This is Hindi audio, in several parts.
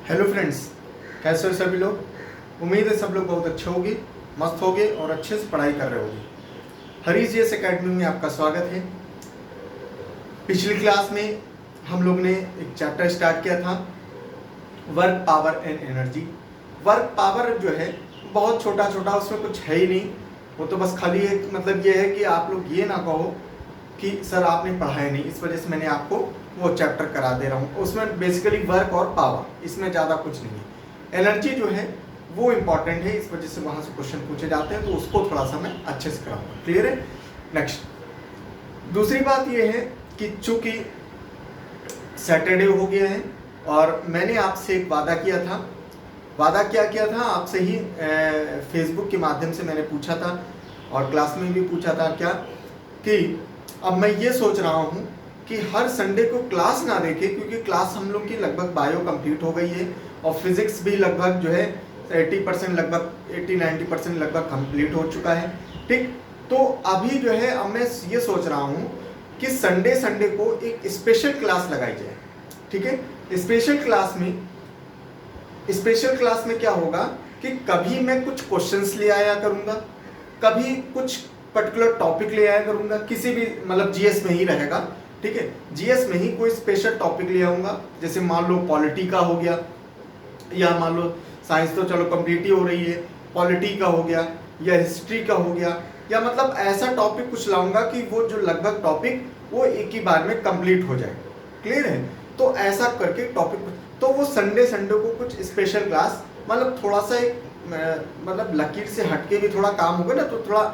हेलो फ्रेंड्स, कैसे हो सभी लोग। उम्मीद है सब लोग बहुत अच्छे होंगे, मस्त होंगे और अच्छे से पढ़ाई कर रहे होंगे। हरीश जीएस एकेडमी में आपका स्वागत है। पिछली क्लास में हम लोग ने एक चैप्टर स्टार्ट किया था, work power and energy. Work power जो है बहुत छोटा छोटा, उसमें कुछ है ही नहीं। वो तो बस खाली एक मतलब ये है कि आप लोग ये ना कहो कि सर आपने पढ़ाया नहीं, इस वजह से मैंने आपको वो चैप्टर करा दे रहा हूँ। उसमें बेसिकली वर्क और पावर, इसमें ज़्यादा कुछ नहीं है। एनर्जी जो है वो इम्पॉर्टेंट है, इस वजह से वहाँ से क्वेश्चन पूछे जाते हैं, तो उसको थोड़ा सा मैं अच्छे से कराऊंगा। क्लियर है। नेक्स्ट दूसरी बात ये है कि चूंकि सैटरडे हो गया है और मैंने आपसे एक वादा किया था। वादा क्या किया था आपसे ही, फेसबुक के माध्यम से मैंने पूछा था और क्लास में भी पूछा था क्या, कि अब मैं ये सोच रहा हूँ कि हर संडे को क्लास ना देखे, क्योंकि क्लास हम लोग की लगभग बायो कंप्लीट हो गई है और फिजिक्स भी लगभग जो है 80% लगभग 80-90% लगभग कंप्लीट हो चुका है। ठीक, तो अभी जो है अब मैं ये सोच रहा हूँ कि संडे संडे को एक स्पेशल क्लास लगाई जाए। ठीक है, स्पेशल क्लास में क्या होगा कि कभी मैं कुछ क्वेश्चंस ले आया करूँगा, कभी कुछ पर्टिकुलर टॉपिक ले आया करूँगा, किसी भी मतलब जीएस में ही रहेगा। ठीक है, जीएस में ही कोई स्पेशल टॉपिक ले आऊँगा, जैसे मान लो पॉलिटी का हो गया, या मान लो साइंस तो चलो कंप्लीट ही हो रही है, पॉलिटी का हो गया या हिस्ट्री का हो गया, या मतलब ऐसा टॉपिक कुछ लाऊंगा कि वो जो लगभग टॉपिक वो एक ही बार में कंप्लीट हो जाए। क्लियर है। तो ऐसा करके टॉपिक, तो वो संडे संडे को कुछ स्पेशल क्लास, मतलब थोड़ा सा एक मतलब लकीर से हटके भी थोड़ा काम होगा ना, तो थोड़ा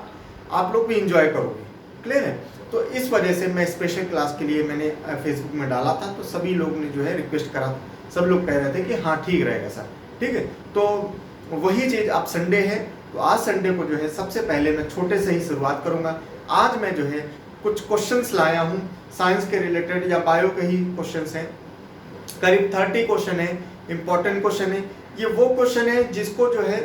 आप लोग भी इंजॉय करोगे। क्लियर है। तो इस वजह से मैं स्पेशल क्लास के लिए मैंने फेसबुक में डाला था, तो सभी लोग ने जो है रिक्वेस्ट करा, सब लोग कह रहे थे कि हाँ ठीक रहेगा सर। ठीक है, तो वही चीज़, अब संडे है तो आज संडे को जो है सबसे पहले मैं छोटे से ही शुरुआत करूँगा। आज मैं जो है कुछ क्वेश्चंस लाया हूँ साइंस के रिलेटेड या बायो के ही क्वेश्चंस हैं, करीब 30 क्वेश्चन है, इंपॉर्टेंट क्वेश्चन है। ये वो क्वेश्चन है जिसको जो है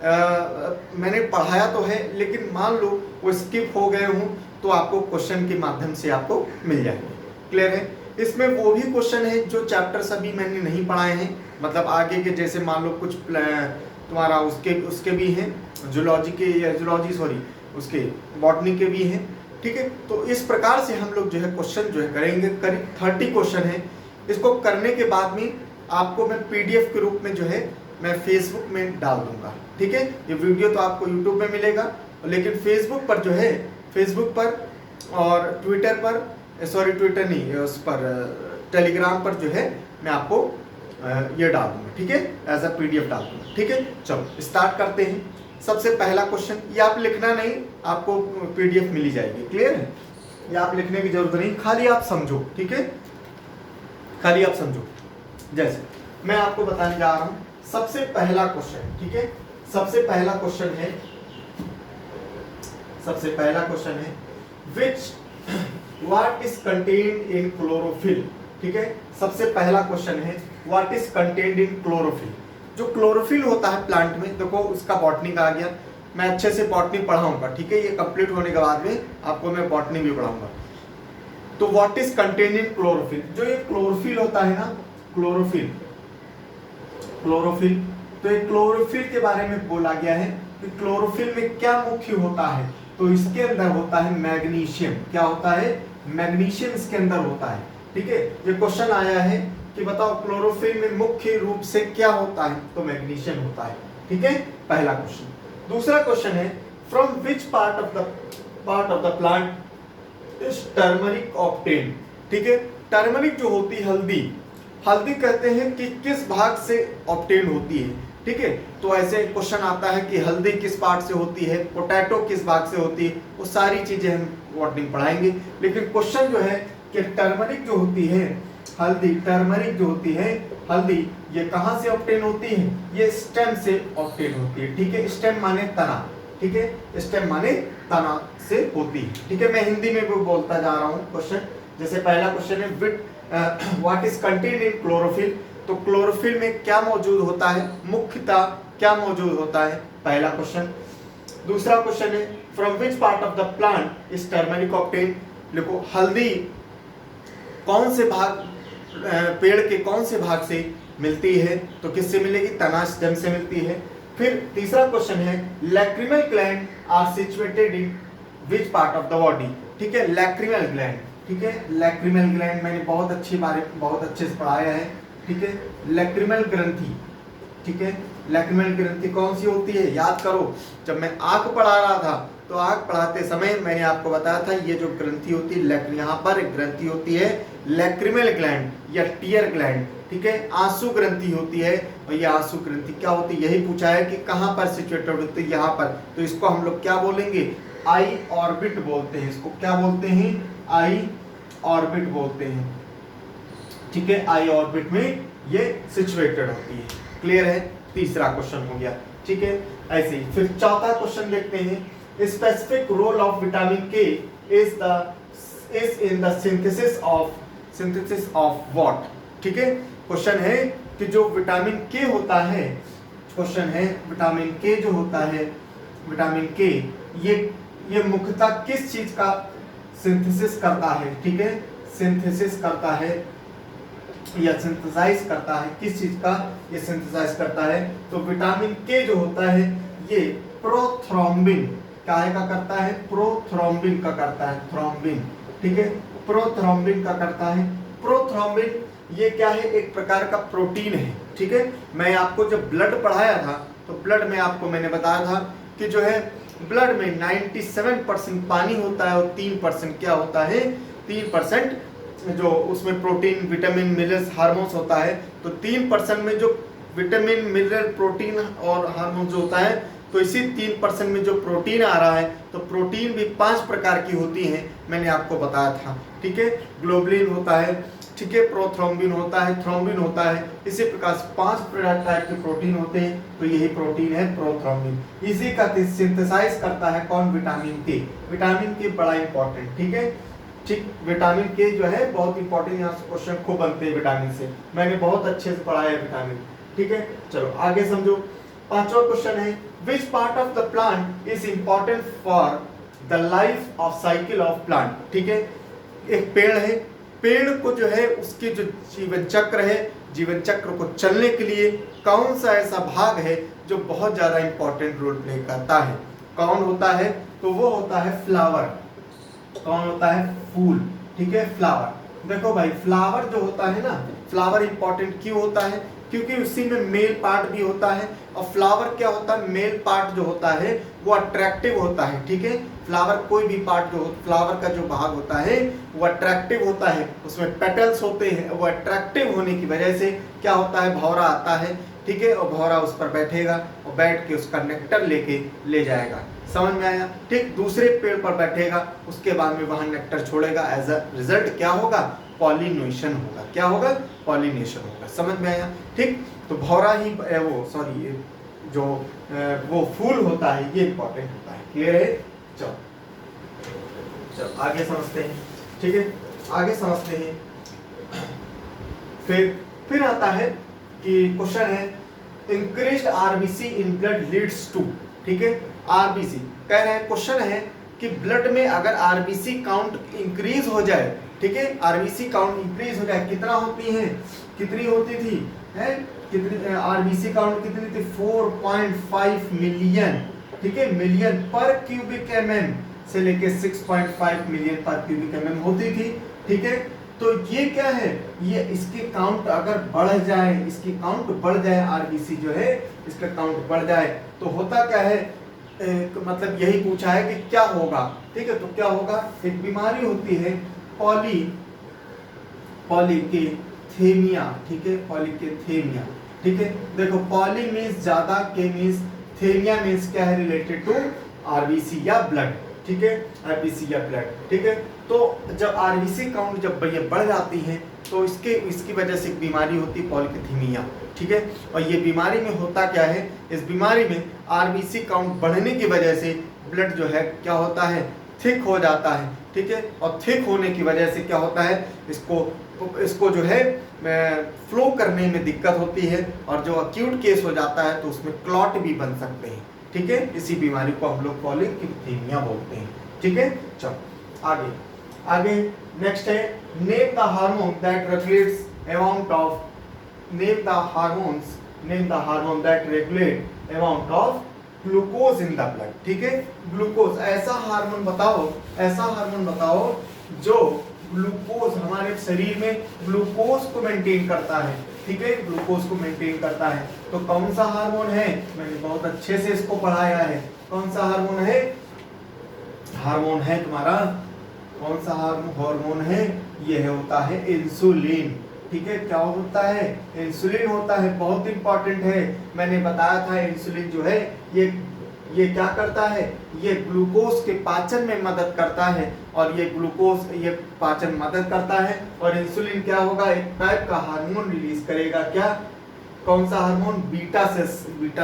मैंने पढ़ाया तो है, लेकिन मान लो वो स्किप हो गए हूँ तो आपको क्वेश्चन के माध्यम से आपको मिल जाएंगे। क्लियर है। इसमें वो भी क्वेश्चन है जो चैप्टर्स अभी मैंने नहीं पढ़ाए हैं, मतलब आगे के, जैसे मान लो कुछ तुम्हारा उसके भी हैं, जूलॉजी के या जूलॉजी सॉरी उसके बॉटनी के भी हैं। ठीक है, तो इस प्रकार से हम लोग जो है क्वेश्चन जो है करेंगे, करीब 30 क्वेश्चन है। इसको करने के बाद में आपको मैं पीडीएफ के रूप में जो है मैं फेसबुक में डाल दूंगा। ठीक है, ये वीडियो तो आपको यूट्यूब में मिलेगा, लेकिन फेसबुक पर जो है, फेसबुक पर और ट्विटर पर, सॉरी ट्विटर नहीं, उस पर टेलीग्राम पर जो है मैं आपको ये डाल दूंगा। ठीक है, एज अ पीडीएफ डाल दूंगा। ठीक है, चलो स्टार्ट करते हैं। सबसे पहला क्वेश्चन, ये आप लिखना नहीं, आपको पीडीएफ मिली जाएगी। क्लियर है, ये आप लिखने की जरूरत नहीं, खाली आप समझो। ठीक है, खाली आप समझो। जैसे मैं आपको बताने जा रहा हूं सबसे पहला क्वेश्चन। ठीक है, सबसे पहला क्वेश्चन है what is contained in chlorophyll. ठीक है, सबसे पहला क्वेश्चन है what is contained in chlorophyll. जो क्लोरोफिल होता है प्लांट में, देखो उसका बॉटनी का आ गया, मैं अच्छे से बॉटनी पढ़ाऊंगा। ठीक है, ये कंप्लीट होने के बाद में आपको मैं बॉटनी भी पढ़ाऊंगा। तो what is contained in chlorophyll, जो ये क्लोरोफिल होता है ना, क्लोरोफिल, तो ये क्लोरोफिल के बारे में बोला गया है कि क्लोरोफिल में क्या मुख्य होता है, तो इसके अंदर होता है मैग्नीशियम। क्या होता है? मैग्नीशियम इसके अंदर होता है। ठीक है, ये क्वेश्चन आया है कि बताओ क्लोरोफिल में मुख्य रूप से क्या होता है, तो मैग्नीशियम होता है। ठीक है, पहला क्वेश्चन। दूसरा क्वेश्चन है from which part of the plant is turmeric obtain. ठीक है, टर्मरिक जो होती है, हल्दी कहते हैं कि किस भाग से ऑब्टेन होती है। ठीक है, तो ऐसे क्वेश्चन आता है कि हल्दी किस पार्ट से होती है, पोटैटो किस भाग से होती है, वो सारी चीजें हम बॉटनी पढ़ाएंगे। लेकिन क्वेश्चन जो है कि टर्मरिक जो होती है, टर्मरिक जो होती है हल्दी, ये कहां से ऑब्टेन होती है? ये स्टेम से ऑब्टेन होती है। ठीक है, स्टेम माने तना। ठीक है, स्टेम माने तना से होती है। ठीक है, मैं हिंदी में भी बोलता जा रहा हूँ क्वेश्चन। जैसे पहला क्वेश्चन है what is contained in chlorophyll, तो क्लोरोफिल में क्या मौजूद होता है, मुख्यतः क्या मौजूद होता है, पहला क्वेश्चन। दूसरा क्वेश्चन है from which part of the plant is turmeric obtain. देखो हल्दी कौन से भाग, पेड़ के कौन से भाग से मिलती है तो किससे मिलेगी? तनाशजन से मिलती है। फिर तीसरा क्वेश्चन है lacrimal gland are situated in which part of the body? ठीक है, लैक्रिमल ग्लैंड, ठीक है, लैक्रिमल ग्लैंड मैंने बहुत अच्छे से पढ़ाया है। ठीक है, लैक्रिमल ग्रंथि, ठीक है, लैक्रिमल ग्रंथि कौन सी होती है? याद करो, जब मैं आंख पढ़ा रहा था तो आंख पढ़ाते समय मैंने आपको बताया था ये जो ग्रंथि होती है, यहाँ पर एक ग्रंथि होती है लैक्रिमल ग्लैंड या टीयर ग्लैंड, ठीक है, आंसू ग्रंथि होती है। और ये आंसू ग्रंथि क्या होती है, यही पूछा है कि कहाँ पर सिचुएटेड होती है, यहाँ पर। तो इसको हम लोग क्या बोलेंगे? आई ऑर्बिट बोलते हैं। इसको क्या बोलते हैं? आई ऑर्बिट बोलते हैं। ठीक है, आई ऑर्बिट में ये सिचुएटेड होती है। क्लियर है? तीसरा क्वेश्चन हो गया। ठीक है, ऐसे ही फिर चौथा क्वेश्चन देखते हैं। स्पेसिफिक रोल ऑफ विटामिन के is in the synthesis of what? ठीक है, क्वेश्चन है कि जो विटामिन के होता है, क्वेश्चन है विटामिन के जो होता है, विटामिन के ये मुख्यतः किस चीज का सिंथेसिस करता है? ठीक है, सिंथेसिस करता है या सिंथेसाइज करता है, किस चीज का ये सिंथेसाइज करता है? तो विटामिन के जो होता है ये प्रोथ्रोम्बिन काहे का करता है? प्रोथ्रोम्बिन का करता है, थ्रोम्बिन। ठीक है, प्रोथ्रोम्बिन का करता है। प्रोथ्रोम्बिन ये क्या है? एक प्रकार का प्रोटीन है। ठीक है, मैं आपको जब ब्लड पढ़ाया था तो ब्लड में आपको मैंने बताया था कि जो है ब्लड में 97% पानी होता है और 3% क्या होता है? 3% जो उसमें प्रोटीन, विटामिन, मिनरल्स, हार्मोन्स होता है। तो 3% में जो विटामिन, मिनरल, प्रोटीन और हार्मोन जो होता है, तो इसी 3% में जो प्रोटीन आ रहा है, तो प्रोटीन भी 5 प्रकार की होती हैं, मैंने आपको बताया था। ठीक है, ग्लोबुलिन होता है, ठीक है, प्रोथ्रोम्बिन होता है, थ्रोम्बिन होता है, इसी प्रकार 5 टाइप के प्रोटीन होते हैं। तो यही प्रोटीन है प्रोथ्रोम्बिन। इसी का सिंथेसाइज करता है कौन? विटामिन के। विटामिन के बड़ा इंपॉर्टेंट, ठीक है, ठीक, विटामिन के जो है बहुत इंपॉर्टेंट, यहाँ से क्वेश्चन खूब बनते हैं विटामिन से, मैंने बहुत अच्छे से पढ़ाया है विटामिन। ठीक है, चलो आगे समझो। पांचवा क्वेश्चन है विच part of the plant is important for the life of cycle of plant? ठीक है, एक पेड़ है, पेड़ को जो है उसके जो जीवन चक्र है, जीवन चक्र को चलने के लिए कौन सा ऐसा भाग है जो बहुत ज्यादा इंपॉर्टेंट रोल प्ले करता है? कौन होता है? तो वो होता है फ्लावर। कौन होता है? फूल। ठीक है, फ्लावर। देखो भाई, फ्लावर जो होता है ना, फ्लावर इंपॉर्टेंट क्यों होता है? क्योंकि उसी में मेल पार्ट भी होता है। और फ्लावर क्या होता है? मेल पार्ट जो होता है वो अट्रैक्टिव होता है। ठीक है, फ्लावर कोई भी पार्ट जो फ्लावर का जो भाग होता है वो अट्रैक्टिव होता है, उसमें पेटल्स होते हैं, वो अट्रैक्टिव होने की वजह से क्या होता है? भौरा आता है। ठीक है, और भौरा उस पर बैठेगा और बैठ के उसका नेक्टर लेके ले जाएगा। समझ में आया? ठीक, दूसरे पेड़ पर बैठेगा, उसके बाद में वहां नेक्टर छोड़ेगा। एज अ रिजल्ट क्या होगा? पॉलिनेशन होगा। क्या होगा? पॉलिनेशन होगा। समझ में आया? ठीक, तो भौरा ही जो वो फूल होता है ये इंपॉर्टेंट होता है। क्लियर है? चलो आगे समझते हैं। ठीक है, आगे समझते हैं। फिर आता है कि क्वेश्चन है increased RBC in blood leads to. ठीक है, आरबीसी कह रहे हैं, क्वेश्चन है कि ब्लड में अगर आरबीसी काउंट इंक्रीज हो जाए, ठीक है, आरबीसी काउंट इंक्रीज हो जाए, कितना होती है? कितनी होती थी? है कितनी? आरबीसी काउंट कितनी थी? 4.5 मिलियन। ठीक है, मिलियन पर क्यूबिक एमएम से लेके 6.5 मिलियन पर क्यूबिक एमएम होती थी। ठीक है, तो ये क्या है? ये इसकी काउंट अगर बढ़ जाए, इसकी काउंट बढ़ जाए, आरबीसी जो है इसका काउंट बढ़ जाए, तो होता क्या है? मतलब यही पूछा है कि क्या होगा। ठीक है, तो क्या होगा? एक बीमारी होती है पॉलीकेथेमिया। ठीक है, पॉलीकेथेमिया। ठीक है, देखो, पॉली मीन्स ज्यादा, के मीन्स, थेमिया मीन्स क्या है? रिलेटेड टू आरबीसी या ब्लड। ठीक है, आरबीसी या ब्लड। ठीक है, तो जब आरबीसी काउंट जब ये बढ़ जाती है तो इसकी वजह से एक बीमारी होती है पॉलीकेथेमिया। ठीक है, और ये बीमारी में होता क्या है? इस बीमारी में आरबीसी काउंट बढ़ने की वजह से ब्लड जो है क्या होता है? थिक हो जाता है। ठीक है, और थिक होने की वजह से क्या होता है? इसको जो है फ्लो करने में दिक्कत होती है, और जो अक्यूट केस हो जाता है तो उसमें क्लॉट भी बन सकते हैं। ठीक है, इसी बीमारी को हम लोग पॉलीकेथेमिया बोलते हैं। ठीक है, चलो आगे नेक्स्ट है name the hormone that regulates amount of name the hormone that regulate amount of glucose in the blood. ठीक है, ग्लूकोज ऐसा हार्मोन बताओ जो ग्लूकोज हमारे शरीर में ग्लूकोज को मेंटेन करता है। ठीक है, ग्लूकोज को मेंटेन करता है। तो कौन सा हार्मोन है, मैंने बहुत अच्छे से इसको पढ़ाया है। कौन सा हार्मोन है, तुम्हारा कौन सा हार्मोन है, यह होता है इंसुलिन। ठीक है, क्या होता है, इंसुलिन होता है, बहुत इंपॉर्टेंट है। मैंने बताया था इंसुलिन जो है ये क्या करता है, ये ग्लूकोज के पाचन में मदद करता है, और ये पाचन मदद करता है। और इंसुलिन क्या होगा, एक टाइप का हार्मोन रिलीज करेगा। क्या, कौन सा हार्मोन, बीटा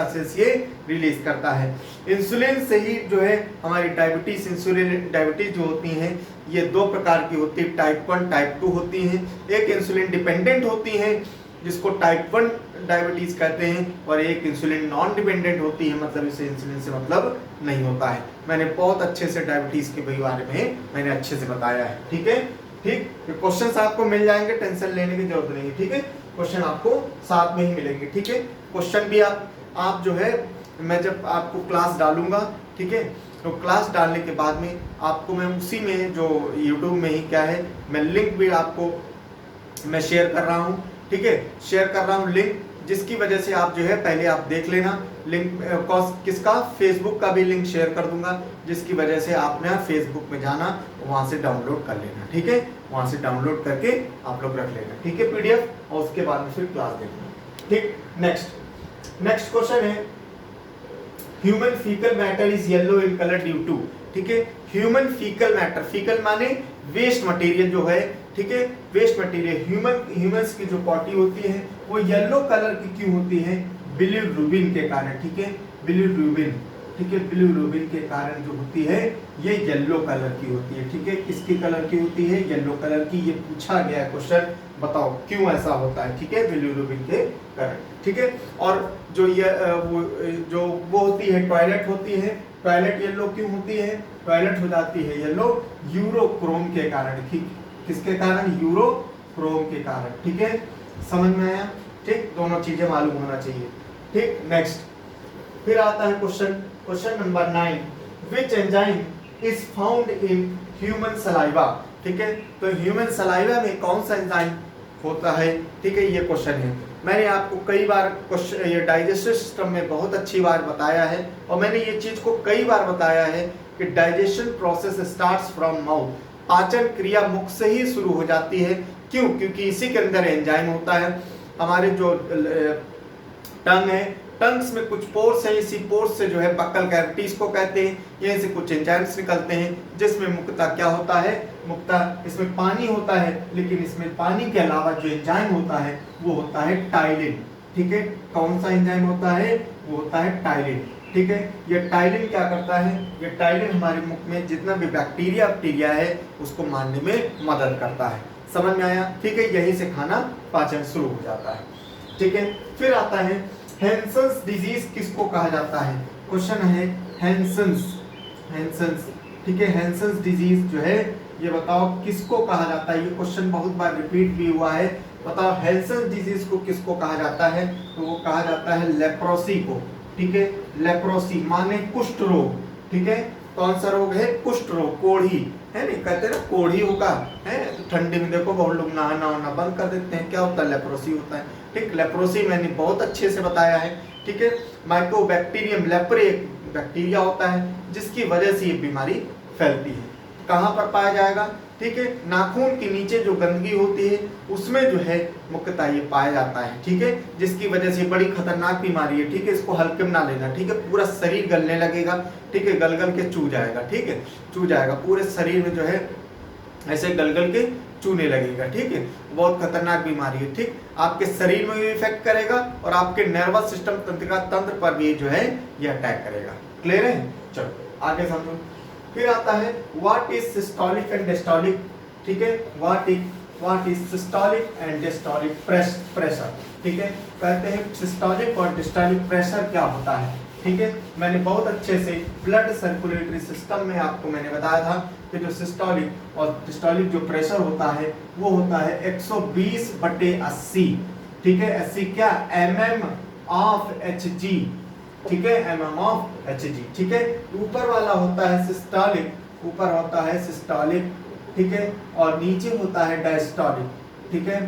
सेल्स ये रिलीज करता है। इंसुलिन से ही जो है हमारी डायबिटीज जो होती हैं, ये दो प्रकार की होती है, टाइप 1 टाइप 2 होती हैं। एक इंसुलिन डिपेंडेंट होती है जिसको टाइप 1 डायबिटीज कहते हैं, और एक इंसुलिन नॉन डिपेंडेंट होती है, मतलब इसे इंसुलिन से मतलब नहीं होता है। मैंने बहुत अच्छे से डायबिटीज के बारे में मैंने अच्छे से बताया है। ठीक है, ठीक, क्वेश्चंस आपको मिल जाएंगे, टेंशन लेने की जरूरत नहीं है। ठीक है, क्वेश्चन आपको साथ में ही मिलेंगे। ठीक है, क्वेश्चन भी आप जो है, मैं जब आपको क्लास डालूंगा, ठीक है, तो क्लास डालने के बाद में आपको मैं उसी में जो यूट्यूब में ही क्या है, मैं लिंक भी आपको मैं शेयर कर रहा हूँ। ठीक है, शेयर कर रहा हूँ लिंक, जिसकी वजह से आप जो है पहले आप देख लेना लिंक, किसका, फेसबुक का भी लिंक शेयर कर दूंगा, जिसकी वजह से आपने फेसबुक में जाना, वहां से डाउनलोड कर लेना। ठीक है, वहां से डाउनलोड करके आप लोग रख लेना। ठीक है, पीडीएफ, और उसके बाद में फिर क्लास देखना। ठीक, नेक्स्ट क्वेश्चन है, human faecal matter is yellow in colour due to. ठीक है, ह्यूमन फीकल मैटर, फीकल माने वेस्ट मटेरियल जो है। ठीक है, वेस्ट मटेरियल, ह्यूमंस की जो पॉटी होती है वो येलो कलर की क्यों होती है, बिलिरुबिन के कारण। ठीक है, बिलिरुबिन, ठीक है, बिलिरुबिन के कारण जो होती है ये येलो कलर की होती है। ठीक है, किसकी कलर की होती है, येलो कलर की। ये पूछा गया क्वेश्चन, बताओ क्यों ऐसा होता है। ठीक है, बिलिरुबिन के कारण। ठीक है, और जो ये वो होती है, टॉयलेट होती है, टॉयलेट येलो क्यों होती है, टॉयलेट हो जाती है येलो यूरोक्रोम के कारण। ठीक, किसके कारण, यूरोक्रोम के कारण। ठीक है, समझ में आया। ठीक, दोनों चीजें मालूम होना चाहिए। ठीक, नेक्स्ट फिर आता है question number 9, which enzyme is found in human saliva. ठीक है, तो ह्यूमन सलाइवा में कौन सा एंजाइम होता है। ठीक है, ये क्वेश्चन है। मैंने आपको कई बार क्वेश्चन ये डाइजेस्टिव सिस्टम में बहुत अच्छी बार बताया है, और मैंने ये चीज को कई बार बताया है कि digestion process starts from mouth, पाचन क्रिया मुख से ही शुरू हो जाती है। क्यों, क्योंकि इसी के अंदर एंजाइम होता है। हमारे जो टंग है, टंग्स में कुछ पोर्स है, इसी पोर्स से जो है बक्कल कैविटीज को कहते हैं, यहीं से कुछ एंजाइम्स निकलते हैं, जिसमें मुख्यतः क्या होता है, मुख्यतः इसमें पानी होता है, लेकिन इसमें पानी के अलावा जो एंजाइम होता है वो होता है टाइलिन। ठीक है, कौन सा एंजाइम होता है, वो होता है टाइलिन। ठीक है, ये टाइलिन क्या करता है, ये टाइलिन हमारे मुख में जितना भी बैक्टीरिया है उसको मारने में मदद करता है। समझ में आया। ठीक है, यहीं से खाना पाचन शुरू हो जाता है। ठीक है, फिर आता है हैंसन्स डिजीज किसको कहा जाता है। क्वेश्चन है हैंसन्स। ठीक है, हैंसन्स डिजीज जो है ये बताओ किसको कहा जाता है। ये क्वेश्चन बहुत बार रिपीट भी हुआ है। बताओ हैंसन्स डिजीज को किसको कहा जाता है, तो वो कहा जाता है लेप्रोसी को। ठीक है, लेप्रोसी माने कुष्ठ रोग। ठीक है, कौन सा रोग है, कुष्ठ रोग, कोढ़ी है, नहीं कहते ना कोढ़ी होगा है, ठंडी में देखो बहुत लोग नहाना बंद कर देते हैं, क्या होता है, लेप्रोसी होता है। ठीक, लेप्रोसी मैंने बहुत अच्छे से बताया है। ठीक है, माइकोबैक्टीरियम लेप्रे बैक्टीरिया होता है जिसकी वजह से ये बीमारी फैलती है। कहाँ पर पाया जाएगा, ठीक है, नाखून के नीचे जो गंदगी होती है उसमें जो है मुख्यतः ये पाया जाता है। ठीक है, जिसकी वजह से बड़ी खतरनाक बीमारी है। ठीक है, इसको हल्के में ना लेना। ठीक है, पूरा शरीर गलने लगेगा। ठीक है, गल के चू जाएगा। ठीक है, चू जाएगा पूरे शरीर में, जो है ऐसे गल के चूने लगेगा। ठीक है, बहुत खतरनाक बीमारी है। ठीक, आपके शरीर में भी इफेक्ट करेगा और आपके नर्वस सिस्टम तंत्र पर भी जो है ये अटैक करेगा। क्लियर है, चलो आगे समझो। फिर आता है what is systolic and diastolic. ठीक है, what is systolic and diastolic pressure. ठीक है, कहते हैं सिस्टोलिक और डिस्टोलिक प्रेशर क्या होता है। ठीक है, मैंने बहुत अच्छे से ब्लड सर्कुलेटरी सिस्टम में आपको मैंने बताया था कि जो सिस्टोलिक और डिस्टोलिक जो प्रेशर होता है वो होता है 120/80। ठीक है, SC क्या, mm ऑफ Hg, ठीक है, mm ऑफ Hg, ठीक है। ऊपर वाला होता है सिस्टोलिक, ऊपर होता है सिस्टोलिक, ठीक है, और नीचे होता है डायस्टोलिक, ठीक है,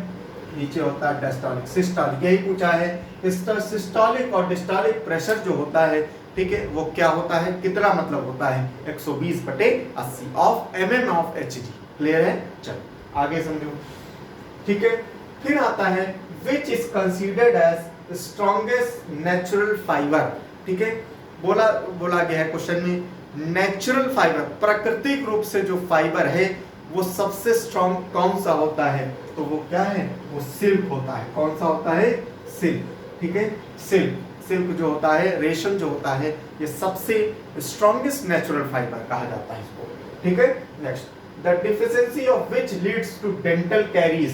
नीचे होता है डायस्टोलिक, सिस्टोलिक, यही पूछा है। सिस्टोलिक और डिस्टोलिक प्रेशर जो होता है, ठीक है, वो क्या होता है, कितना मतलब होता है 120/80 of mm of Hg। Clear है, चलो आगे समझो, ठीक है। फिर आता है which is considered as strongest natural fibre, ठीक है, बोला गया है क्वेश्चन में नेचुरल फाइबर, प्राकृतिक रूप से जो फाइबर है वो सबसे स्ट्रॉन्ग कौन सा होता है, तो वो क्या है, वो सिल्क होता है। कौन सा होता है, सिल्क, ठीक है, सिल्क जो होता है, रेशम जो होता है, ये सबसे स्ट्रॉन्गेस्ट नेचुरल फाइबर कहा जाता है इसको, ठीक है। Next, the deficiency of which leads to dental caries,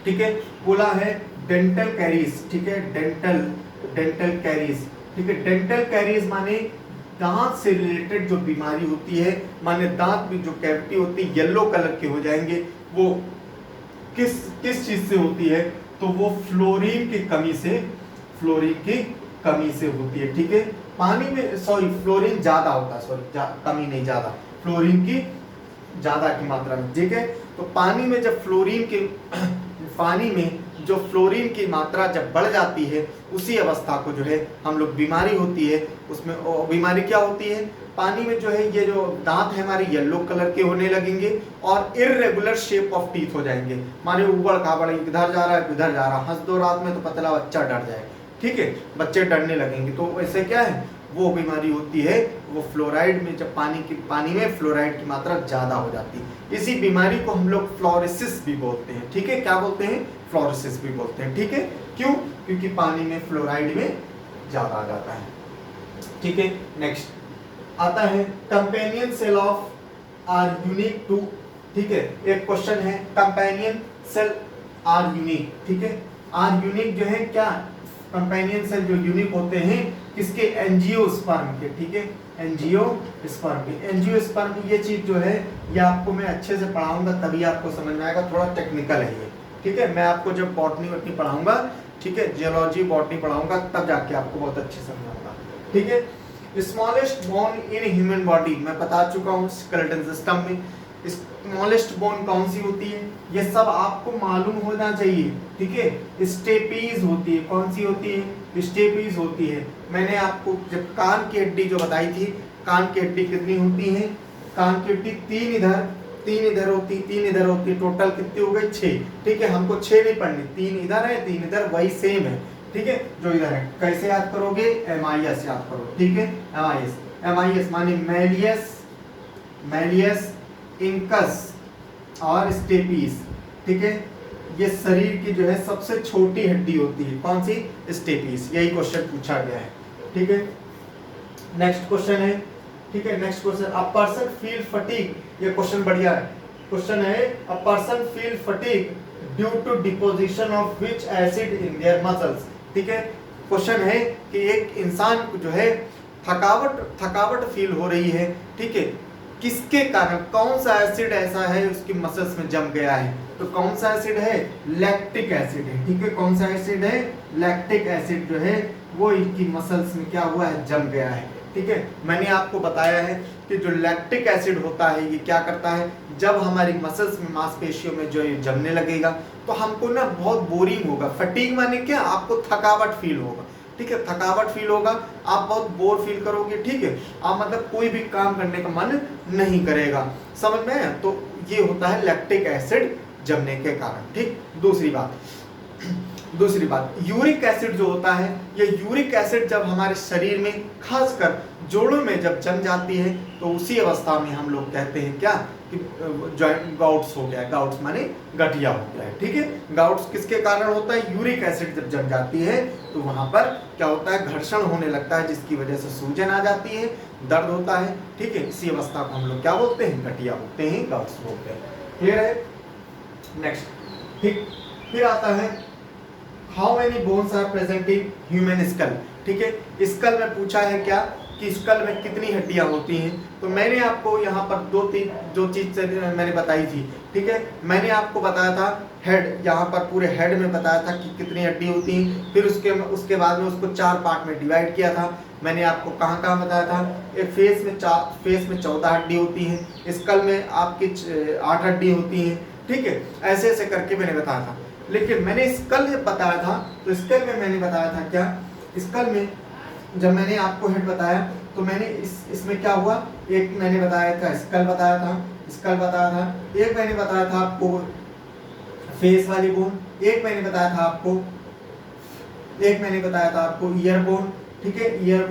ठीक है, बोला है डेंटल कैरीज, ठीक है, डेंटल कैरीज, ठीक है। डेंटल कैरीज माने दांत से रिलेटेड जो बीमारी होती है, माने दांत में जो कैविटी होती है येलो कलर के हो जाएंगे, वो किस चीज से होती है, तो वो फ्लोरीन की कमी से होती है, ठीक है। पानी में फ्लोरीन ज्यादा होता है, कमी नहीं ज्यादा, फ्लोरीन की ज्यादा की मात्रा में, ठीक है। तो पानी में जो फ्लोरीन की मात्रा जब बढ़ जाती है, उसी अवस्था को जो है हम लोग बीमारी होती है, उसमें बीमारी क्या होती है, पानी में जो है ये जो दांत है हमारे येलो कलर के होने लगेंगे और इररेगुलर शेप ऑफ टीथ हो जाएंगे, माने उबड़ खाबड़, इधर जा रहा है इधर जा रहा है, हंस दो रात में तो पतला बच्चा डर जाए, ठीक है, बच्चे डरने लगेंगे। तो ऐसे क्या है, वो बीमारी होती है, वो फ्लोराइड में जब पानी में फ्लोराइड की मात्रा ज्यादा हो जाती है, इसी बीमारी को हम लोग फ्लोरोसिस भी बोलते हैं, ठीक है, क्या बोलते हैं, फ्लोरोसिस भी बोलते हैं, ठीक है। क्यों, क्योंकि पानी में फ्लोराइड में ज्यादा आ जाता है, ठीक है। नेक्स्ट आता है companion cell of are unique to, ठीक है, एक क्वेश्चन है कंपेनियन सेल आर यूनिक, ठीक है, आर यूनिक जो है क्या, कंपेनियन सेल जो यूनिक होते हैं किसके, एंजियोस्पर्म के, ठीक है, एंजियोस्पर्म के। एंजियोस्पर्म ये चीज जो है ये आपको मैं अच्छे से पढ़ाऊंगा तभी आपको समझ में आएगा, थोड़ा टेक्निकल है ये, ठीक है। मैं आपको जब बॉटनी वॉटनी पढ़ाऊंगा, ठीक है, जियोलॉजी बॉटनी पढ़ाऊंगा, तब जाके आपको बहुत अच्छे समझ आऊंगा, ठीक है। Smallest bone in human body मैं बता चुका हूँ, स्केलेटन सिस्टम में स्मॉलेस्ट बोन कौन सी होती है, ये सब आपको मालूम होना चाहिए, ठीक है। स्टेपीज होती है, कौन सी होती है, स्टेपीज होती है। मैंने आपको जब कान की हड्डी जो बताई थी, कान की हड्डी कितनी होती है, कान की हड्डी तीन इधर होती, टोटल कितनी हो गई, 6, ठीक है। हमको 6 नहीं पढ़नी, 3 इधर है 3 इधर, वही सेम है, ठीक है, जो इधर है। कैसे याद करोगे, MIS याद करो, ठीक है, MIS माने मैलियस इंकस और स्टेपीज, ठीक है। ये शरीर की जो है सबसे छोटी हड्डी होती है, कौन सी, स्टेपीज, यही क्वेश्चन पूछा गया है, ठीक है। नेक्स्ट क्वेश्चन है, ठीक है, next question, a person feel fatigue, ये क्वेश्चन बढ़िया है, क्वेश्चन है a person feel fatigue due to deposition of which acid in their muscles, ठीक है। क्वेश्चन है कि एक इंसान को जो है थकावट फील हो रही है, ठीक है, किसके कारण, कौन सा एसिड ऐसा है उसकी मसल्स में जम गया है, तो कौन सा एसिड है, लैक्टिक एसिड है, ठीक है, कौन सा एसिड है, लैक्टिक एसिड जो है वो इनकी मसल्स में क्या हुआ है, जम गया है, ठीक है। मैंने आपको बताया है कि जो लैक्टिक एसिड होता है ये क्या करता है, जब हमारी मसल्स में मांसपेशियों में जो ये जमने लगेगा तो हमको ना बहुत बोरिंग होगा, फटीग माने क्या, आपको थकावट फील होगा, ठीक है, थकावट फील होगा, आप बहुत बोर फील करोगे, ठीक है, आप मतलब कोई भी काम करने का मन नहीं करेगा, समझ में है। तो ये होता है लैक्टिक एसिड जमने के कारण, ठीक। दूसरी बात यूरिक एसिड जो होता है, ये यूरिक एसिड जब हमारे शरीर में खासकर जोड़ों में जब जम जाती है तो उसी अवस्था में हम लोग कहते हैं क्या कि जॉइंट गाउट्स हो गया, गाउट्स माने गठिया हो गया है, ठीक है। गाउट्स किसके कारण होता है, यूरिक एसिड जब जम जाती है तो वहां पर क्या होता है, घर्षण होने लगता है, जिसकी वजह से सूजन आ जाती है, दर्द होता है, ठीक है। इसी अवस्था को हम लोग क्या बोलते हैं, गठिया बोलते हैं, गाउट्स बोलते हैं, क्लियर है। नेक्स्ट, ठीक, फिर आता है how many bones are present in human skull, ठीक है। स्कल में पूछा है क्या कि स्कल में कितनी हड्डियां होती हैं, तो मैंने आपको यहाँ पर दो तीन जो चीज मैंने बताई थी, ठीक है। मैंने आपको बताया था हेड, यहाँ पर पूरे हेड में बताया था कि कितनी हड्डी होती हैं, फिर उसके बाद में उसको 4 पार्ट में डिवाइड किया था। मैंने आपको कहाँ कहाँ बताया था, एक फेस में 14 हड्डी होती हैं, स्कल में आपकी 8 हड्डी होती हैं, ठीक है। ऐसे ऐसे करके मैंने बताया था। लेकिन मैंने स्कल जब बताया था तो स्कल में मैंने बताया था क्या, स्कल में जब मैंने आपको हेड बताया तो मैंने इसमें क्या हुआ, एक मैंने बताया था स्कल बताया था, एक मैंने बताया था आपको फेस वाली बोन, एक मैंने बताया था आपको ईयर बोन, ठीक है, ईयर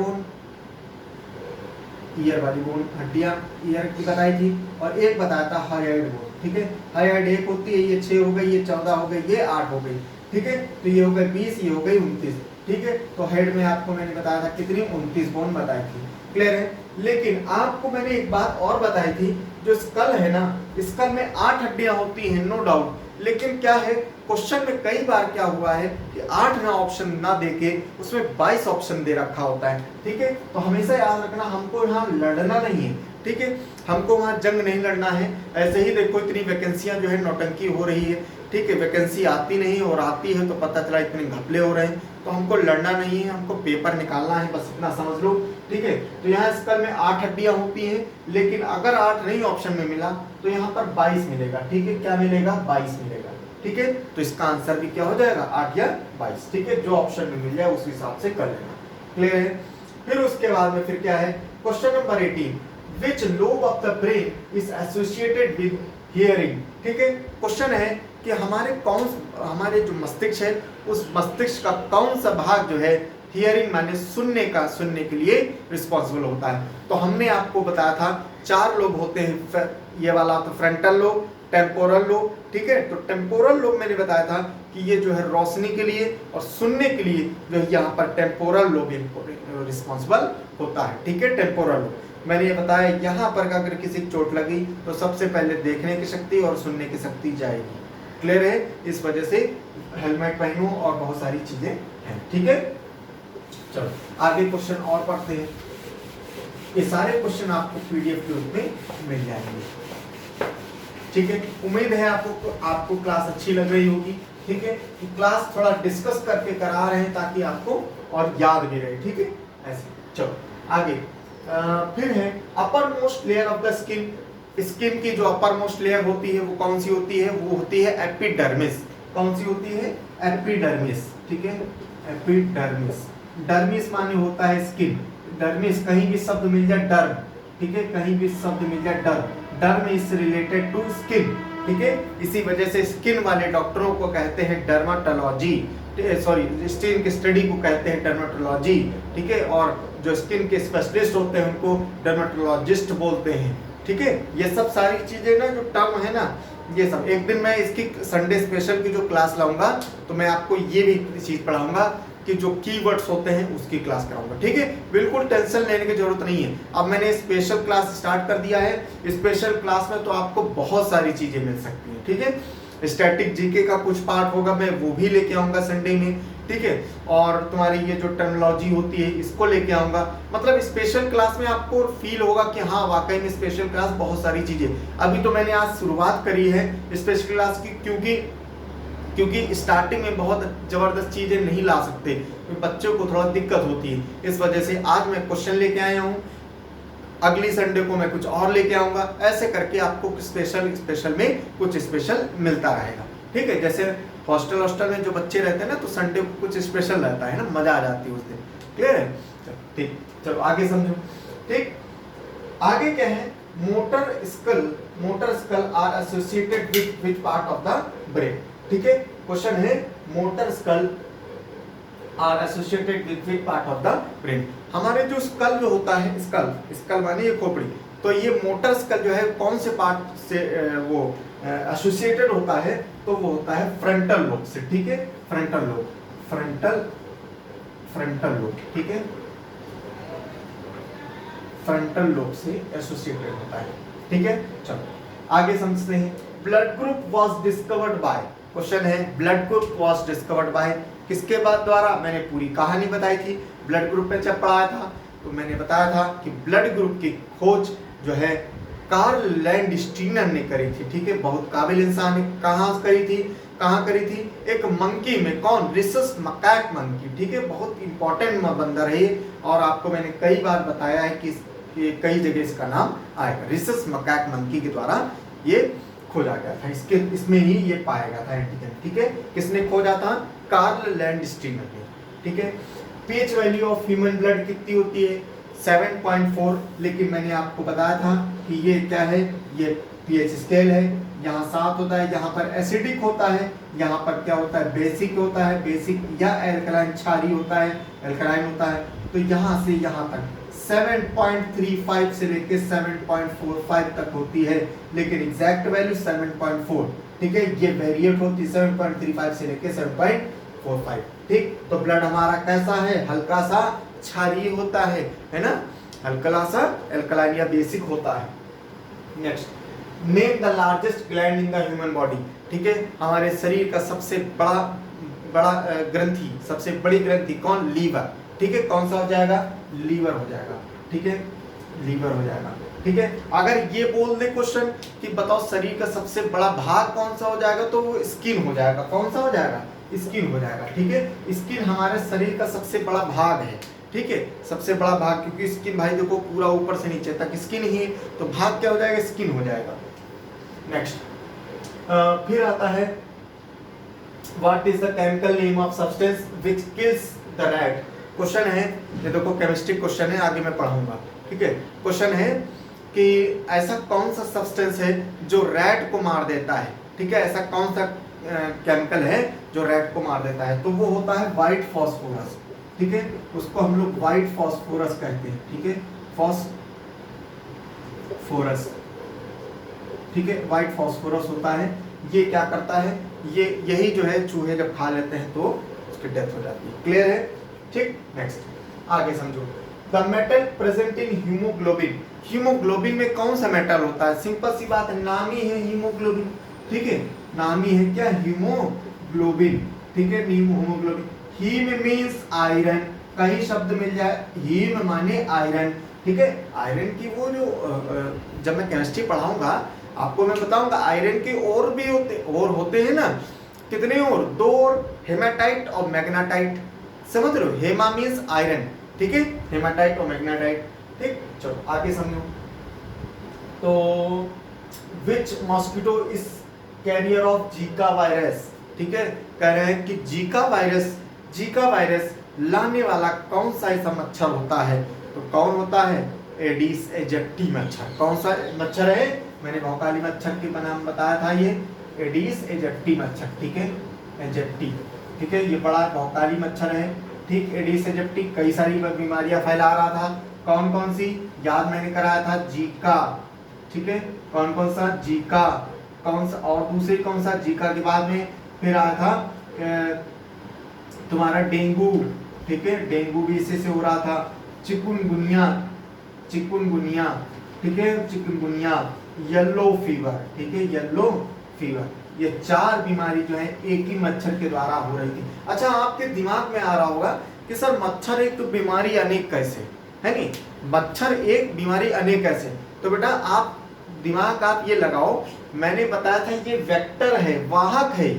वाली बोन हड्डियां ईयर की बताई थी, और एक बताया था हाइड बोन, ठीक है। हाइड एक होती है, ये 6 हो गई, ये 14 हो गई, ये 8 हो गई, ठीक है। तो ये हो गई 20, ये हो गई 29, ठीक है। तो हेड में आपको मैंने बताया था कितनी 29 बोन बताई थी, क्लियर है। लेकिन आपको मैंने एक बात और बताई थी, जो स्कल है ना, स्कल में 8 हड्डियां होती हैं, नो डाउट। लेकिन क्या है, क्वेश्चन में कई बार क्या हुआ है कि 8 ना ऑप्शन ना देके उसमें 22 ऑप्शन दे रखा होता है, ठीक है। तो हमेशा याद रखना, हमको यहाँ लड़ना नहीं है, ठीक है, हमको वहाँ जंग नहीं लड़ना है। ऐसे ही देखो इतनी वैकेंसियां जो है नौटंकी हो रही है, ठीक है, वैकेंसी आती नहीं और आती है तो पता चला इतने घपले हो रहे हैं। तो हमको लड़ना नहीं है, हमको पेपर निकालना है, बस इतना समझ लो, ठीक है। तो यहाँ स्कल में 8 हड्डियां होती हैं, लेकिन अगर 8 नहीं ऑप्शन में मिला तो यहाँ पर 22 मिलेगा, ठीक है। क्या मिलेगा, 22 मिलेगा, ठीक है। तो इसका आंसर भी क्या हो जाएगा, 8 या 22, ठीक है। जो ऑप्शन में मिल जाए उस हिसाब से कर लेना, क्लियर है। फिर उसके बाद में फिर क्या है, question number 18, which lobe of the brain is associated with hearing, ठीक है। क्वेश्चन है कि हमारे जो मस्तिष्क है, उस मस्तिष्क का कौन सा भाग जो है हियरिंग माने सुनने के लिए रिस्पॉन्सिबल होता है। तो हमने आपको बताया था 4 लोब होते हैं, ये वाला तो फ्रंटल लोब, टेम्पोरल लोब, ठीक है। तो टेम्पोरल लोब मैंने बताया था कि ये जो है रोशनी के लिए और सुनने के लिए जो है यहाँ पर टेम्पोरल लोब रिस्पॉन्सिबल होता है, ठीक है, टेम्पोरल लोब। मैंने ये बताया यहाँ पर अगर किसी की चोट लगी तो सबसे पहले देखने की शक्ति और सुनने की शक्ति जाएगी, क्लियर है। इस वजह से हेलमेट पहनो और बहुत सारी चीजें हैं, ठीक है। चलो आगे क्वेश्चन और पढ़ते हैं। ये सारे क्वेश्चन आपको पीडीएफ के रूप में मिल जाएंगे, ठीक है। उम्मीद है आपको क्लास अच्छी लग रही होगी, ठीक है। क्लास थोड़ा डिस्कस करके करा रहे हैं ताकि आपको और याद भी रहे, ठीक है, ऐसे। चलो आगे फिर है upper most layer of the skin. Skin की जो अपर मोस्ट लेयर होती है वो कौन सी होती है, वो होती है एपिडर्मिस। कौन सी होती है, एपिडर्मिस, ठीक है, एपिडर्मिस। डर्मिस माने होता है स्किन, डर्मिस कहीं भी शब्द मिल जाए डर्म, ठीक है, कहीं भी शब्द मिल जाए डर्म इज रिलेटेड टू स्किन, ठीक है। इसी वजह से स्किन वाले डॉक्टरों को कहते हैं डर्माटोलॉजी, सॉरी स्किन की स्टडी को कहते हैं डर्माटोलॉजी, ठीक है। और जो स्किन के स्पेशलिस्ट होते हैं उनको डर्माटोलॉजिस्ट बोलते हैं, ठीक है। ये सब सारी चीजें ना जो टर्म है ना, ये सब एक दिन मैं इसकी संडे स्पेशल की जो क्लास लाऊंगा तो मैं आपको ये भी चीज पढ़ाऊंगा कि जो कीवर्ड्स होते हैं उसकी क्लास कराऊंगा, ठीक है। बिल्कुल टेंशन लेने की जरूरत नहीं है। अब मैंने स्पेशल क्लास स्टार्ट कर दिया है, स्पेशल क्लास में तो आपको बहुत सारी चीजें मिल सकती हैं, ठीक है। स्टैटिक जीके का कुछ पार्ट होगा, मैं वो भी लेके आऊंगा संडे में, ठीक है। और तुम्हारी ये जो टर्मिनोलॉजी होती है इसको लेके आऊंगा। मतलब स्पेशल क्लास में आपको फील होगा कि हाँ वाकई में स्पेशल क्लास बहुत सारी चीजें। अभी तो मैंने आज शुरुआत करी है स्पेशल क्लास की, क्योंकि स्टार्टिंग में बहुत जबरदस्त चीजें नहीं ला सकते, तो बच्चों को थोड़ा दिक्कत होती है। इस वजह से आज मैं क्वेश्चन लेके आया हूँ, अगली संडे को मैं कुछ और लेके आऊंगा। ऐसे करके आपको स्पेशल में कुछ स्पेशल मिलता रहेगा, ठीक है। जैसे हॉस्टल में जो बच्चे रहते हैं ना, तो संडे को कुछ स्पेशल रहता है ना, मजा आ जाती है उस दिन, क्लियर है। ठीक, चलो आगे समझो, ठीक। आगे क्या है, motor skull are associated with which part of the brain, ठीक है। क्वेश्चन है motor skull are associated with which part of the brain. हमारे जो स्कल जो होता है, स्कल माने ये खोपड़ी, तो ये मोटर स्कल जो है कौन से पार्ट से वो एसोसिएटेड होता है, तो वो होता है फ्रंटल लोब से, ठीक है। फ्रंटल लोब, ठीक है, फ्रंटल लोब से एसोसिएटेड होता है, ठीक है। चलो आगे समझते हैं। Blood group was discovered by, question है blood group was discovered by किसके बाद द्वारा। मैंने पूरी कहानी बताई थी, ब्लड ग्रुप पे जब पढ़ाया था तो मैंने बताया था कि ब्लड ग्रुप की खोज जो है कार्ल लैंडस्टीनर ने करी थी, ठीक है, बहुत काबिल इंसान है। कहाँ करी थी? एक मंकी में, कौन? रिसस मकैक मंकी, ठीक है, बहुत इंपॉर्टेंट बंदर है ये, और आपको मैंने कई बार बताया है कि कई जगह इसका नाम आएगा। रिसस मकैक मंकी के द्वारा ये खोजा गया था, इसमें ही ये पाया गया था एंटीजन, ठीक है। किसने खोजा था? कार्ल लैंडस्टीनर ने, ठीक है। PH value of human blood कितनी होती है? 7.4, लेकिन मैंने आपको बताया था कि ये क्या है, ये पीएच स्केल है। यहाँ 7 होता है, यहाँ पर एसिडिक होता है, यहाँ पर क्या होता है? बेसिक होता है, बेसिक या एल्कलाइन क्षारीय होता है, एल्कलाइन होता है। तो यहाँ से यहाँ तक 7.35 से लेके 7.45 तक होती है, लेकिन एग्जैक्ट वैल्यू 7.4, ठीक है। ये वेरिएट होती है 7.35 से लेके 7.45, ठीक। तो ब्लड हमारा कैसा है? हल्का सा क्षारीय होता है ना, हल्का सा एल्कलाइन या बेसिक होता है। Next, name the largest gland in the human body, ठीक है। हमारे शरीर का सबसे बड़ा ग्रंथि, सबसे बड़ी ग्रंथि कौन? लीवर, ठीक है। कौन सा हो जाएगा? लीवर हो जाएगा, ठीक है, लीवर हो जाएगा, ठीक है। अगर ये बोल दे क्वेश्चन कि बताओ शरीर का सबसे बड़ा भाग कौन सा हो जाएगा, तो वो स्किन हो जाएगा। कौन सा हो जाएगा? स्किन हो जाएगा, ठीक है। स्किन हमारे शरीर का सबसे बड़ा भाग है, ठीक है, सबसे बड़ा भाग, क्योंकि स्किन भाई देखो पूरा ऊपर से नीचे तक स्किन ही है, तो भाग क्या हो जाएगा? स्किन हो जाएगा। नेक्स्ट, फिर आता है what is the chemical name of substance which kills the rat. Question है, ये देखो केमिस्ट्री क्वेश्चन है, आगे मैं पढ़ाऊंगा, ठीक है। क्वेश्चन है कि ऐसा कौन सा सब्सटेंस है जो रैट को मार देता है, ठीक है, ऐसा कौन सा केमिकल है जो रैट को मार देता है? तो वो होता है व्हाइट फॉस्फोरस, ठीक है, उसको हम लोग व्हाइट फॉस्फोरस कहते हैं, ठीक है, फॉस्फोरस, ठीक है, व्हाइट फॉस्फोरस होता है। ये क्या करता है? ये यही जो है चूहे जब खा लेते हैं तो उसकी डेथ हो जाती है। क्लियर है, ठीक। नेक्स्ट, आगे समझो। The metal present in haemoglobin, haemoglobin में कौन सा मेटल होता है? सिंपल सी बात है, नाम ही है हीमोग्लोबिन, ठीक है, नाम ही है क्या? हीमोग्लोबिन, ठीक है, हीमोग्लोबिन। हीम मीन्स आयरन, कहीं शब्द मिल जाए, हीम माने आयरन, ठीक है। आयरन की वो जो जब मैं केमिस्ट्री पढ़ाऊंगा आपको मैं बताऊंगा, आयरन के और भी होते हैं ना, कितने और? 2 और, हेमाटाइट और मैग्नेटाइट, समझ रहे हो? हेमा मीन्स आयरन, ठीक है, हेमाटाइट और मैग्नेटाइट, ठीक। चलो आगे समझो। तो which mosquito is carrier of Zika virus, ठीक है, कह रहे हैं कि जीका वायरस लाने वाला कौन सा ऐसा मच्छर होता है? तो कौन होता है? एडिस एजिप्टी मच्छर। कौन सा मच्छर है? मैंने भौकाली मच्छर के नाम बताया था, ये एडिस एजिप्टी मच्छर, ठीक है, एजिप्टी, ठीक है, ये बड़ा भौकाली मच्छर है, ठीक। एडिस एजिप्टी कई सारी बीमारियां फैला रहा था। कौन कौन सी? याद मैंने कराया था, जीका, ठीक है, कौन कौन सा? जीका, कौन सा और दूसरे कौन सा? जीका के बाद में फिर आया था तुम्हारा डेंगू, ठीक है, डेंगू भी इसी से हो रहा था। चिकुनगुनिया, ठीक है, चिकुनगुनिया, येलो फीवर, ठीक है, येलो फीवर, ये 4 बीमारी जो है एक ही मच्छर के द्वारा हो रही थी। अच्छा, आपके दिमाग में आ रहा होगा कि सर मच्छर एक तो बीमारी अनेक कैसे, है नहीं? मच्छर एक बीमारी अनेक कैसे? तो बेटा आप दिमाग आप ये लगाओ, मैंने बताया था ये वेक्टर है, वाहक है,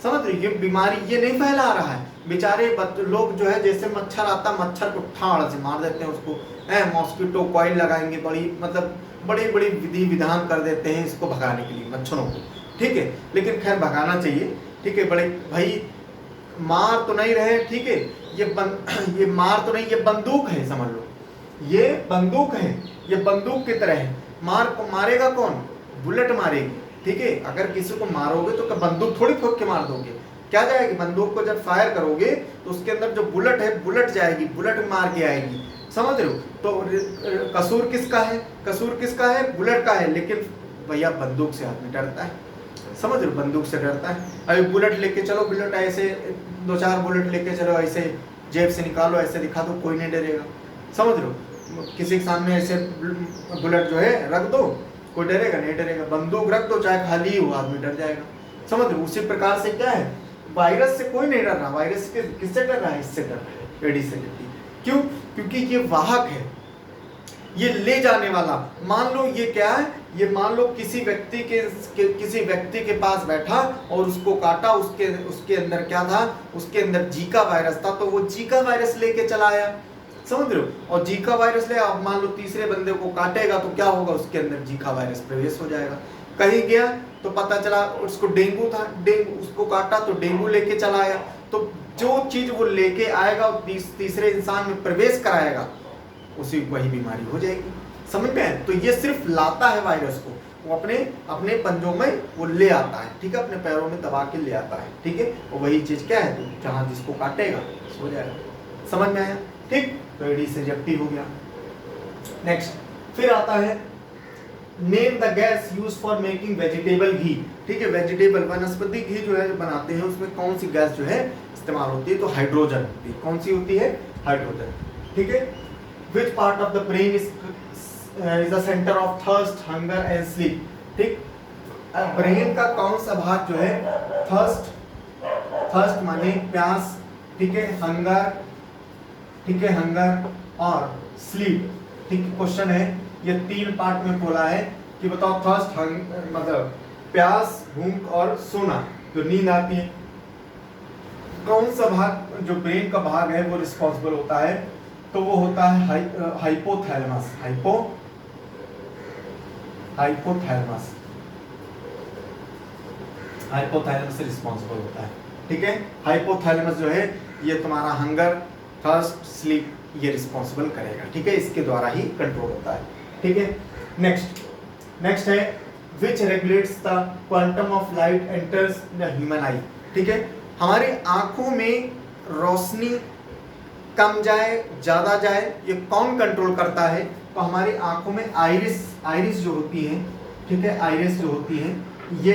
समझ रहे? ये बीमारी ये नहीं फैला रहा है, बेचारे लोग जो है जैसे मच्छर आता मच्छर को ठाड़ से मार देते हैं, उसको मॉस्किटो कॉइल लगाएंगे, बड़ी विधि विधान कर देते हैं इसको भगाने के लिए मच्छरों को, ठीक है। लेकिन खैर भगाना चाहिए, ठीक है, बड़े भाई मार तो नहीं रहे, ठीक है, ये मार तो नहीं, ये बंदूक है, समझ लो, ये बंदूक है, ये बंदूक की तरह है। मारेगा कौन? बुलेट मारेगी, ठीक है। अगर किसी को मारोगे तो बंदूक थोड़ी ठोक के मार दोगे, क्या जाएगी? बंदूक को जब फायर करोगे तो उसके अंदर जो बुलेट है, बुलेट जाएगी, बुलेट मार के आएगी, समझ रहे हो? तो कसूर किसका है? कसूर किसका है? बुलेट का है, लेकिन भैया बंदूक से आदमी डरता है, समझ रहे हो? बंदूक से डरता है। अभी बुलेट लेके चलो, बुलेट ऐसे 2-4 बुलेट लेके चलो, ऐसे जेब से निकालो, ऐसे दिखा दो, कोई नहीं डरेगा, समझ रहे हो? किसी के सामने ऐसे बुलेट जो है रख दो, कोई डरेगा नहीं? डरेगा। बंदूक रख दो चाहे खाली हो, आदमी डर जाएगा, समझ रहे हो? उसी प्रकार से क्या है, वायरस से कोई नहीं डर रहा, वायरस किससे डर रहा है? इससे डर रहा है, एडिस एजिप्टी। क्यों? क्योंकि ये वाहक है, ये ले जाने वाला। मान लो ये क्या है, ये मान लो किसी व्यक्ति के पास बैठा और उसको काटा, उसके अंदर क्या था, उसके अंदर जीका वायरस था, तो वो जीका वायरस लेके चला आया, समझ रहे हो? और जीका वायरस ले, अब मान लो तीसरे बंदे को काटेगा तो क्या होगा, उसके अंदर जीका वायरस प्रवेश हो जाएगा। कहीं गया तो पता चला उसको डेंगू था, डेंगू, उसको काटा तो डेंगू लेके चला आया। तो जो चीज वो लेके आएगा तीसरे इंसान में प्रवेश कराएगा, उसी वही बीमारी हो जाएगी। समझ में आए? तो ये सिर्फ लाता है वायरस को, वो अपने पंजों में वो ले आता है, ठीक है, अपने पैरों में दबा के ले आता है, ठीक है। और वही चीज क्या है, तो जहां जिसको काटेगा हो जाएगा। समझ में आया? ठीक, तो एडिस रिजेक्टिव हो गया। नेक्स्ट फिर आता है name the gas use for making vegetable ghee, ठीक है। वेजिटेबल वनस्पति घी जो है जो बनाते हैं, उसमें कौन सी गैस जो है इस्तेमाल होती है, तो हाइड्रोजन होती है। कौन सी होती है? हाइड्रोजन, ठीक है। Which part of the brain is the center of thirst, hunger and sleep, ठीक। ब्रेन का कौन सा भाग जो है, थर्स्ट माने प्यास, ठीक है, हंगर, ठीक है, हंगर और स्लीप, ठीक है। क्वेश्चन है ये 3 पार्ट में बोला है कि बताओ थर्स्ट, मतलब प्यास, भूख और सोना, जो नींद आती है, कौन सा भाग जो ब्रेन का भाग है वो रिस्पॉन्सिबल होता है, तो वो होता है हाइपोथैलेमस। हाइपोथैलेमस से रिस्पॉन्सिबल होता है, ठीक है। हाइपोथैलेमस जो है ये तुम्हारा हंगर, थर्स्ट, स्लीप ये रिस्पॉन्सिबल करेगा, ठीक है। इसके द्वारा ही कंट्रोल होता है, ठीक है। नेक्स्ट है which regulates the quantum of light enters the human आई, ठीक है। हमारी आंखों में रोशनी कम जाए ज्यादा जाए, ये कौन कंट्रोल करता है, तो हमारी आंखों में आइरिस जो होती है, ठीक है, आइरिस जो होती है ये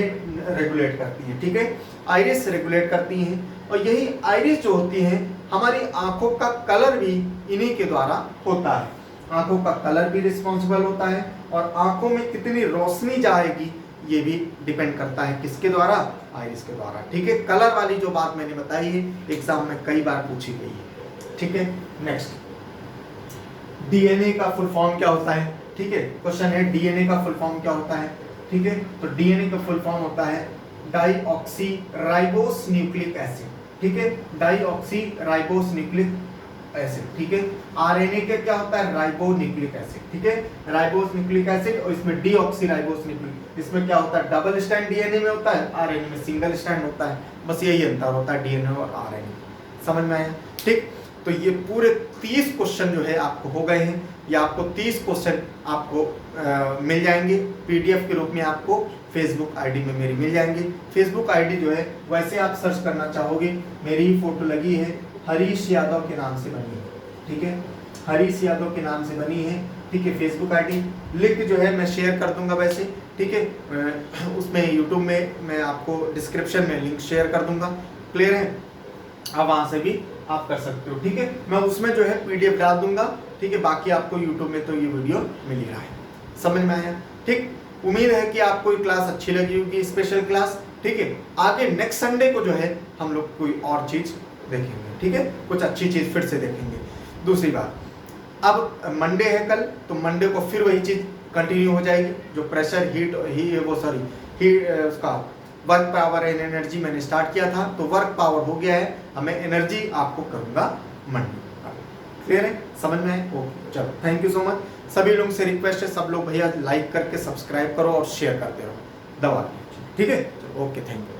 रेगुलेट करती है, ठीक है। आइरिस रेगुलेट करती है, और यही आइरिस जो होती है हमारी आंखों का कलर भी इन्हीं के द्वारा होता है। आंखों का कलर भी रिस्पॉन्सिबल होता है, और आंखों में कितनी रोशनी जाएगी ये भी डिपेंड करता है किसके द्वारा, आइरिस के द्वारा, ठीक है। कलर वाली जो बात मैंने बताई है एग्जाम में कई बार पूछी गई है, ठीक है। नेक्स्ट डीएनए का फुल फॉर्म क्या होता है, ठीक है। क्वेश्चन है डीएनए का फुल फॉर्म क्या होता है, ठीक है। तो डीएनए का फुल फॉर्म होता है डाईऑक्सी राइबोस न्यूक्लिक एसिड, ठीक है, डाईऑक्सी राइबोस न्यूक्लिक एसिड, ठीक है। आरएनए का क्या होता है, राइबो न्यूक्लिक एसिड, ठीक है, राइबोस न्यूक्लिक एसिड, और इसमें डीऑक्सी राइबोस न्यूक्लिक, इसमें क्या होता है, डबल स्ट्रैंड डीएनए में होता है, आरएनए में सिंगल स्ट्रैंड होता है, बस यही अंतर होता है डीएनए और आरएनए। समझ में आया? ठीक, तो ये पूरे 30 क्वेश्चन जो है आपको हो गए हैं, या आपको 30 क्वेश्चन आपको मिल जाएंगे पीडीएफ के रूप में, आपको फेसबुक आईडी में मेरी मिल जाएंगे। फेसबुक आईडी जो है वैसे आप सर्च करना चाहोगे, मेरी ही फोटो लगी है, हरीश यादव के नाम से बनी है, ठीक है, हरीश यादव के नाम से बनी है, ठीक है। फेसबुक आईडी लिंक जो है मैं शेयर कर दूंगा वैसे, ठीक है, उसमें यूट्यूब में मैं आपको डिस्क्रिप्शन में लिंक शेयर कर दूंगा, क्लियर है, आप वहाँ से भी आप कर सकते हो, ठीक है। मैं उसमें जो है पीडीएफ डाल दूंगा, ठीक है। बाकी आपको यूट्यूब में तो ये वीडियो मिल ही रहा है। समझ में आया? ठीक, उम्मीद है कि आपको ये क्लास अच्छी लगी होगी, स्पेशल क्लास, ठीक है। आगे नेक्स्ट संडे को जो है हम लोग कोई और चीज देखेंगे, ठीक है, कुछ अच्छी चीज फिर से देखेंगे। दूसरी बात, अब मंडे है कल, तो मंडे को फिर वही चीज कंटिन्यू हो जाएगी, जो प्रेशर हीट उसका वर्क पावर एंड एनर्जी मैंने स्टार्ट किया था, तो वर्क पावर हो गया है, हमें एनर्जी आपको करूंगा मंडे। क्लियर है? समझ में है? ओके, चलो, थैंक यू सो मच। सभी लोगों से रिक्वेस्ट है, सब लोग भैया लाइक करके सब्सक्राइब करो और शेयर करते रहो, दबा के, ठीक है। Okay, thank you.